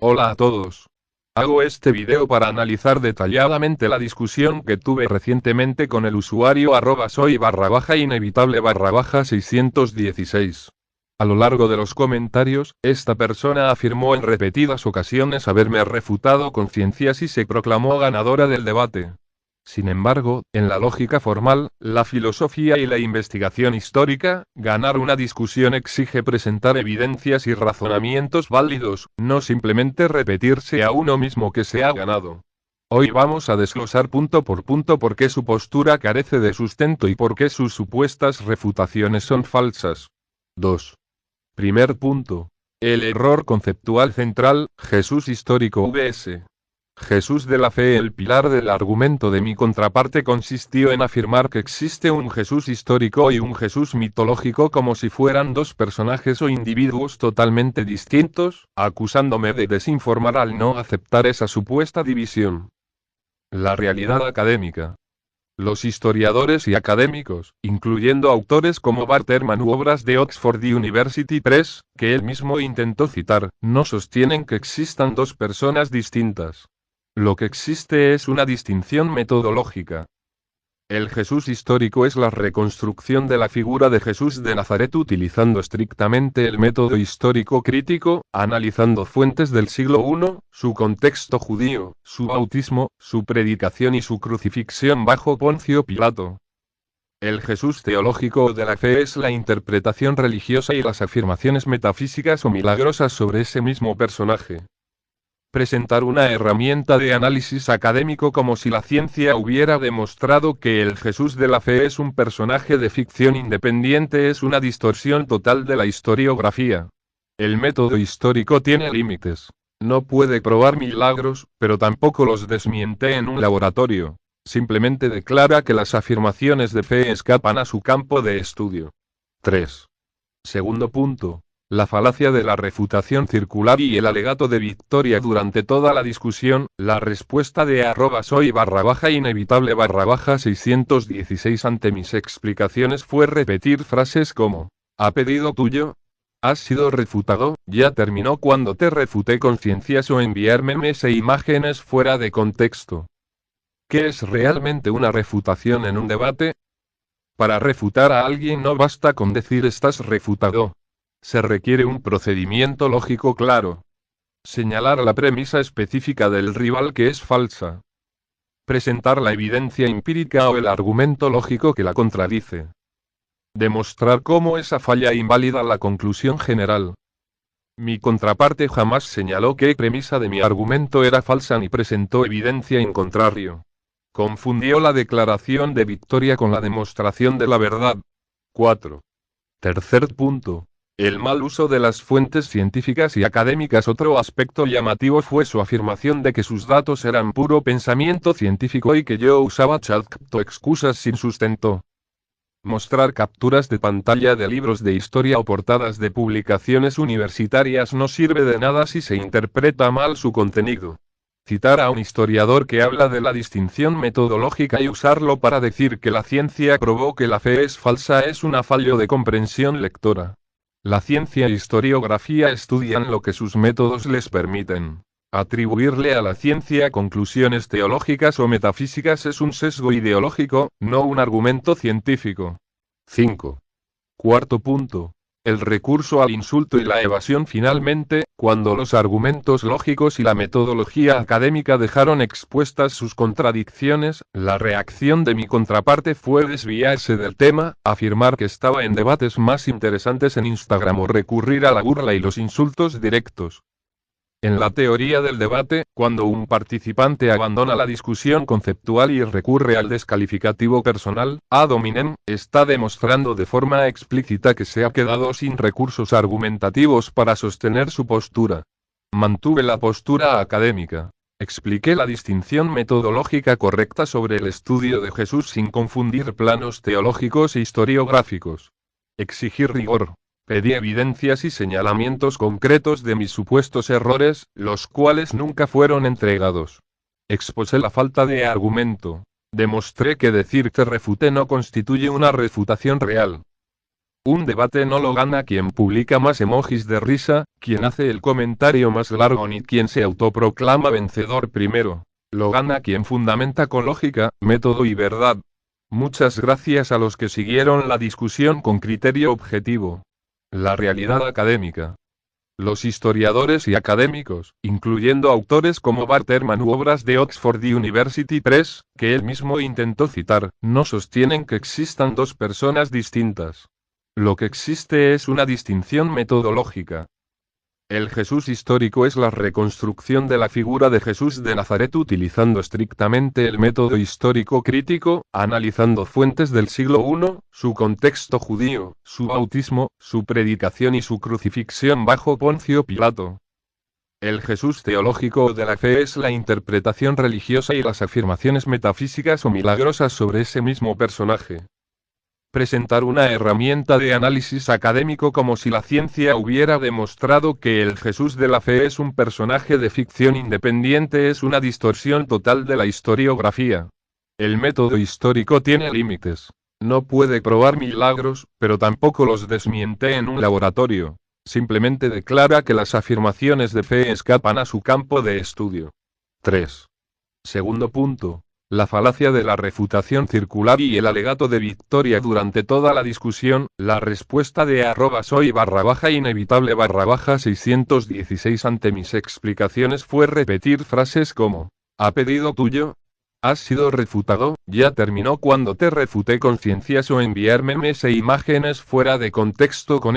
Hola a todos. Hago este video para analizar detalladamente la discusión que tuve recientemente con el usuario @soy_inevitable_616. A lo largo de los comentarios, esta persona afirmó en repetidas ocasiones haberme refutado con ciencias y se proclamó ganadora del debate. Sin embargo, en la lógica formal, la filosofía y la investigación histórica, ganar una discusión exige presentar evidencias y razonamientos válidos, no simplemente repetirse a uno mismo que se ha ganado. Hoy vamos a desglosar punto por punto por qué su postura carece de sustento y por qué sus supuestas refutaciones son falsas. 2. Primer punto. El error conceptual central, Jesús histórico vs. Jesús de la fe. El pilar del argumento de mi contraparte consistió en afirmar que existe un Jesús histórico y un Jesús mitológico como si fueran dos personajes o individuos totalmente distintos, acusándome de desinformar al no aceptar esa supuesta división. La realidad académica. Los historiadores y académicos, incluyendo autores como Bart Ehrman u obras de Oxford University Press, que él mismo intentó citar, no sostienen que existan dos personas distintas. Lo que existe es una distinción metodológica. El Jesús histórico es la reconstrucción de la figura de Jesús de Nazaret utilizando estrictamente el método histórico crítico, analizando fuentes del siglo I, su contexto judío, su bautismo, su predicación y su crucifixión bajo Poncio Pilato. El Jesús teológico o de la fe es la interpretación religiosa y las afirmaciones metafísicas o milagrosas sobre ese mismo personaje. Presentar una herramienta de análisis académico como si la ciencia hubiera demostrado que el Jesús de la fe es un personaje de ficción independiente es una distorsión total de la historiografía. El método histórico tiene límites. No puede probar milagros, pero tampoco los desmiente en un laboratorio. Simplemente declara que las afirmaciones de fe escapan a su campo de estudio. 3. Segundo punto. La falacia de la refutación circular y el alegato de victoria durante toda la discusión, la respuesta de @soy_inevitable_616 ante mis explicaciones fue repetir frases como, ¿a pedido tuyo? ¿Has sido refutado? Ya terminó cuando te refuté con ciencias o enviar memes e imágenes fuera de contexto. ¿Qué es realmente una refutación en un debate? Para refutar a alguien no basta con decir estás refutado. Se requiere un procedimiento lógico claro. Señalar la premisa específica del rival que es falsa. Presentar la evidencia empírica o el argumento lógico que la contradice. Demostrar cómo esa falla invalida la conclusión general. Mi contraparte jamás señaló qué premisa de mi argumento era falsa ni presentó evidencia en contrario. Confundió la declaración de victoria con la demostración de la verdad. 4. Tercer punto. El mal uso de las fuentes científicas y académicas. Otro aspecto llamativo fue su afirmación de que sus datos eran puro pensamiento científico y que yo usaba ChatGPT o excusas sin sustento. Mostrar capturas de pantalla de libros de historia o portadas de publicaciones universitarias no sirve de nada si se interpreta mal su contenido. Citar a un historiador que habla de la distinción metodológica y usarlo para decir que la ciencia probó que la fe es falsa es una fallo de comprensión lectora. La ciencia y historiografía estudian lo que sus métodos les permiten. Atribuirle a la ciencia conclusiones teológicas o metafísicas es un sesgo ideológico, no un argumento científico. 5. Cuarto punto. El recurso al insulto y la evasión. Finalmente, cuando los argumentos lógicos y la metodología académica dejaron expuestas sus contradicciones, la reacción de mi contraparte fue desviarse del tema, afirmar que estaba en debates más interesantes en Instagram o recurrir a la burla y los insultos directos. En la teoría del debate, cuando un participante abandona la discusión conceptual y recurre al descalificativo personal, ad hominem, está demostrando de forma explícita que se ha quedado sin recursos argumentativos para sostener su postura. Mantuve la postura académica. Expliqué la distinción metodológica correcta sobre el estudio de Jesús sin confundir planos teológicos e historiográficos. Exigí rigor. Pedí evidencias y señalamientos concretos de mis supuestos errores, los cuales nunca fueron entregados. Expuse la falta de argumento. Demostré que decir que refuté no constituye una refutación real. Un debate no lo gana quien publica más emojis de risa, quien hace el comentario más largo ni quien se autoproclama vencedor primero. Lo gana quien fundamenta con lógica, método y verdad. Muchas gracias a los que siguieron la discusión con criterio objetivo. La realidad académica. Los historiadores y académicos, incluyendo autores como Bart Ehrman u obras de Oxford University Press, que él mismo intentó citar, no sostienen que existan dos personas distintas. Lo que existe es una distinción metodológica. El Jesús histórico es la reconstrucción de la figura de Jesús de Nazaret utilizando estrictamente el método histórico crítico, analizando fuentes del siglo I, su contexto judío, su bautismo, su predicación y su crucifixión bajo Poncio Pilato. El Jesús teológico o de la fe es la interpretación religiosa y las afirmaciones metafísicas o milagrosas sobre ese mismo personaje. Presentar una herramienta de análisis académico como si la ciencia hubiera demostrado que el Jesús de la fe es un personaje de ficción independiente es una distorsión total de la historiografía. El método histórico tiene límites. No puede probar milagros, pero tampoco los desmiente en un laboratorio. Simplemente declara que las afirmaciones de fe escapan a su campo de estudio. 3. Segundo punto. La falacia de la refutación circular y el alegato de victoria durante toda la discusión, la respuesta de @soy inevitable _616 ante mis explicaciones fue repetir frases como, a pedido tuyo, has sido refutado, ya terminó cuando te refuté con ciencias o enviar memes e imágenes fuera de contexto con